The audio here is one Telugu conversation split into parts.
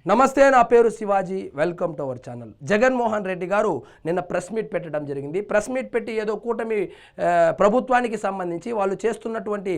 నమస్తే, నా పేరు Shivaji. Welcome to our channel. Jaganmohan Reddy గారు నిన్న ప్రెస్ మీట్ పెట్టడం జరిగింది. ప్రెస్ మీట్ పెట్టి ఏదో కూటమి ప్రభుత్వానికి సంబంధించి వాళ్ళు చేస్తున్నటువంటి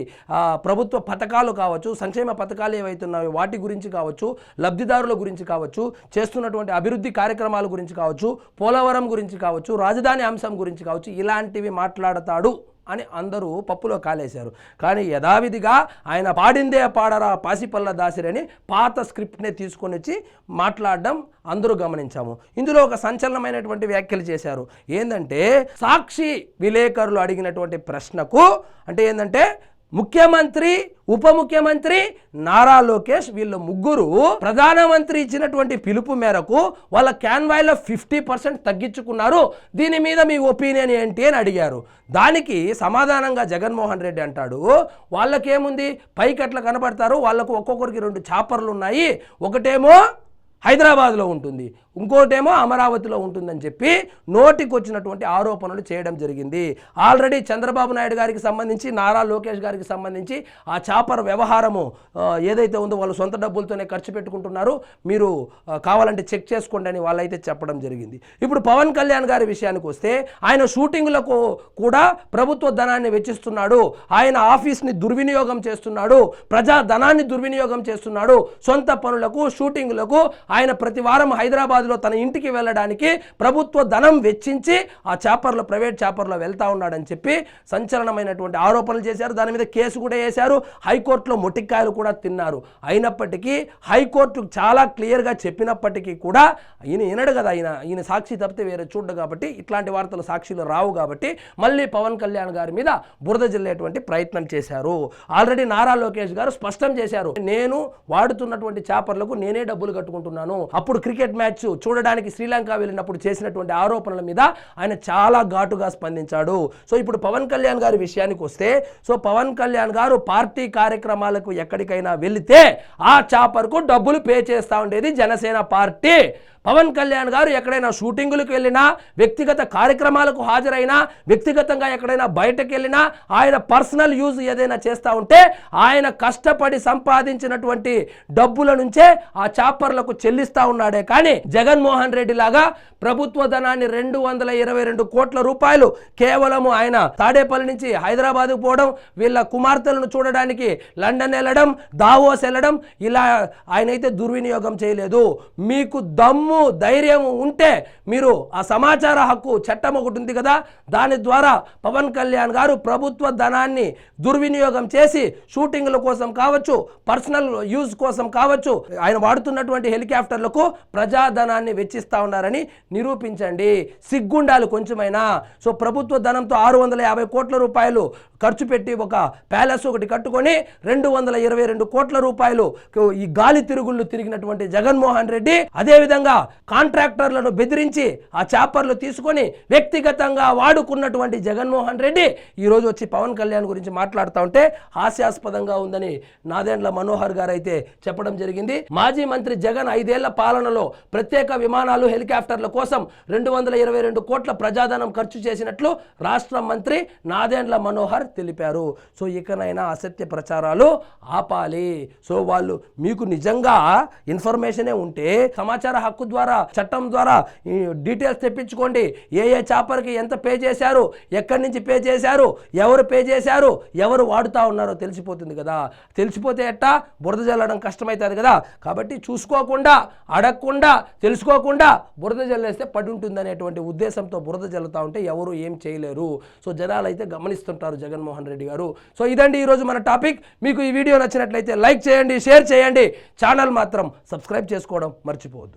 ప్రభుత్వ పథకాలు కావచ్చు, సంక్షేమ పథకాలు ఏవైతున్నాయో వాటి గురించి కావచ్చు, లబ్ధిదారుల గురించి కావచ్చు, చేస్తున్నటువంటి అభివృద్ధి కార్యక్రమాల గురించి కావచ్చు, పోలవరం గురించి కావచ్చు, రాజధాని అంశం గురించి కావచ్చు, ఇలాంటివి మాట్లాడతాడు అని అందరూ పప్పులో కాలేశారు. కానీ యథావిధిగా ఆయన పాడిందే పాడరా పాసిపల్ల దాసిరని పాత స్క్రిప్ట్నే తీసుకొని వచ్చి మాట్లాడడం అందరూ గమనించాము. ఇందులో ఒక సంచలనమైనటువంటి వ్యాఖ్యలు చేశారు. ఏంటంటే, సాక్షి విలేకరులు అడిగినటువంటి ప్రశ్నకు అంటే ఏంటంటే, ముఖ్యమంత్రి, ఉప ముఖ్యమంత్రి, నారా లోకేష్ వీళ్ళు ముగ్గురు ప్రధానమంత్రి ఇచ్చినటువంటి పిలుపు మేరకు వాళ్ళ క్యాన్వాయ్లో 50% తగ్గించుకున్నారు. దీని మీద మీ ఒపీనియన్ ఏంటి అని అడిగారు. దానికి సమాధానంగా జగన్మోహన్ రెడ్డి అంటాడు, వాళ్ళకేముంది, పైకి అట్లా కనబడతారు, వాళ్ళకు ఒక్కొక్కరికి 2 చాపర్లు ఉన్నాయి, ఒకటేమో హైదరాబాద్లో ఉంటుంది, ఇంకోటేమో అమరావతిలో ఉంటుందని చెప్పి నోటికి వచ్చినటువంటి ఆరోపణలు చేయడం జరిగింది. ఆల్రెడీ చంద్రబాబు నాయుడు గారికి సంబంధించి, నారా లోకేష్ గారికి సంబంధించి ఆ చాపర్ వ్యవహారము ఏదైతే ఉందో వాళ్ళు సొంత డబ్బులతోనే ఖర్చు పెట్టుకుంటున్నారు, మీరు కావాలంటే చెక్ చేసుకోండి అని వాళ్ళైతే చెప్పడం జరిగింది. ఇప్పుడు పవన్ కళ్యాణ్ గారి విషయానికి వస్తే, ఆయన షూటింగ్లకు కూడా ప్రభుత్వ ధనాన్ని వెచ్చిస్తున్నాడు, ఆయన ఆఫీస్ని దుర్వినియోగం చేస్తున్నాడు, ప్రజా ధనాన్ని దుర్వినియోగం చేస్తున్నాడు, సొంత పనులకు షూటింగ్లకు ఆయన ప్రతి వారం హైదరాబాద్లో తన ఇంటికి వెళ్ళడానికి ప్రభుత్వ ధనం వెచ్చించి ఆ చాపర్లో, ప్రైవేట్ చాపర్లో వెళ్తా ఉన్నాడని చెప్పి సంచలనమైనటువంటి ఆరోపణలు చేశారు. దాని మీద కేసు కూడా వేశారు. హైకోర్టులో మొటిక్కాయలు కూడా తిన్నారు. అయినప్పటికీ హైకోర్టు చాలా క్లియర్గా చెప్పినప్పటికీ కూడా ఈయన వినడు కదా, ఈయన సాక్షి తప్పితే వేరే చూడ్డు కాబట్టి, ఇట్లాంటి వార్తలు సాక్షిలో రావు కాబట్టి మళ్ళీ పవన్ కళ్యాణ్ గారి మీద బురద జల్లేటువంటి ప్రయత్నం చేశారు. ఆల్రెడీ నారా లోకేష్ గారు స్పష్టం చేశారు, నేను వాడుతున్నటువంటి చాపర్లకు నేనే డబ్బులు కట్టుకుంటున్నాను. అప్పుడు క్రికెట్ మ్యాచ్ చూడడానికి శ్రీలంక వెళ్ళినప్పుడు చేసినటువంటి ఆరోపణల మీద ఆయన చాలా ఘాటుగా స్పందించాడు. సో ఇప్పుడు పవన్ కళ్యాణ్ గారి విషయానికి వస్తే, సో పవన్ కళ్యాణ్ గారు పార్టీ కార్యక్రమాలకు ఎక్కడికైనా వెళితే ఆ చాపర్కు డబ్బులు పే చేస్తూ ఉండేది జనసేన పార్టీ. పవన్ కళ్యాణ్ గారు ఎక్కడైనా షూటింగులకు వెళ్ళినా, వ్యక్తిగత కార్యక్రమాలకు హాజరైనా, వ్యక్తిగతంగా ఎక్కడైనా బయటకు వెళ్ళినా, ఆయన పర్సనల్ యూజ్ ఏదైనా చేస్తూ ఉంటే ఆయన కష్టపడి సంపాదించినటువంటి డబ్బుల నుంచే ఆ చాపర్లకు చెల్లిస్తూ ఉన్నాడే కానీ, జగన్మోహన్ రెడ్డి లాగా ప్రభుత్వ ధనాన్ని 222 కోట్ల రూపాయలు కేవలము ఆయన తాడేపల్లి నుంచి హైదరాబాద్కు పోవడం, వీళ్ళ కుమార్తెలను చూడడానికి లండన్ వెళ్ళడం, దావోస్ వెళ్ళడం, ఇలా ఆయనైతే దుర్వినియోగం చేయలేదు. మీకు దమ్ము, ధైర్యం ఉంటే మీరు ఆ సమాచార హక్కు చట్టం ఒకటి ఉంది కదా, దాని ద్వారా పవన్ కళ్యాణ్ గారు ప్రభుత్వ ధనాన్ని దుర్వినియోగం చేసి షూటింగ్ల కోసం కావచ్చు, పర్సనల్ యూజ్ కోసం కావచ్చు, ఆయన వాడుతున్నటువంటి హెలికాప్టర్లకు ప్రజాధనాన్ని వెచ్చిస్తూ ఉన్నారని నిరూపించండి. సిగ్గుండాలి కొంచెమైనా. సో ప్రభుత్వ ధనంతో 650 కోట్ల రూపాయలు ఖర్చు పెట్టి ఒక ప్యాలెస్ ఒకటి కట్టుకొని 222 కోట్ల రూపాయలు ఈ గాలి తిరుగుళ్ళు తిరిగినటువంటి జగన్మోహన్ రెడ్డి, అదేవిధంగా కాంట్రాక్టర్లను బెదిరించి ఆ చాపర్లు తీసుకొని వ్యక్తిగతంగా వాడుకున్నటువంటి జగన్మోహన్ రెడ్డి ఈరోజు వచ్చి పవన్ కళ్యాణ్ గురించి మాట్లాడుతూ ఉంటే హాస్యాస్పదంగా ఉందని నాదెండ్ల మనోహర్ గారు అయితే చెప్పడం జరిగింది. మాజీ మంత్రి జగన్ 5 ఏళ్ల పాలనలో ప్రత్యేక విమానాలు, హెలికాప్టర్ల కోసం 222 కోట్ల ప్రజాధనం ఖర్చు చేసినట్లు రాష్ట్ర మంత్రి నాదెండ్ల మనోహర్ తెలిపారు. సో ఇకనైనా అసత్య ప్రచారాలు ఆపాలి. సో వాళ్ళు మీకు నిజంగా ఇన్ఫర్మేషనే ఉంటే సమాచార హక్కు ద్వారా, చట్టం ద్వారా డీటెయిల్స్ తెప్పించుకోండి. ఏ చాపర్కి ఎంత పే చేశారు, ఎక్కడి నుంచి పే చేశారు, ఎవరు పే చేశారు, ఎవరు వాడుతూ ఉన్నారో తెలిసిపోతుంది కదా. తెలిసిపోతే ఎట్టా బురద జల్లడం కష్టమవుతుంది కదా. కాబట్టి చూసుకోకుండా, అడగకుండా, తెలుసుకోకుండా బురద జల్లేస్తే పడి ఉంటుంది అనేటువంటి ఉద్దేశంతో బురద జల్లుతూ ఉంటే ఎవరు ఏం చేయలేరు. సో జనాలు అయితే గమనిస్తుంటారు జగన్మోహన్ రెడ్డి గారు. సో ఇదండి ఈరోజు మన టాపిక్. మీకు ఈ వీడియో నచ్చినట్లయితే లైక్ చేయండి, షేర్ చేయండి, ఛానల్ మాత్రం సబ్స్క్రైబ్ చేసుకోవడం మర్చిపోవద్దు.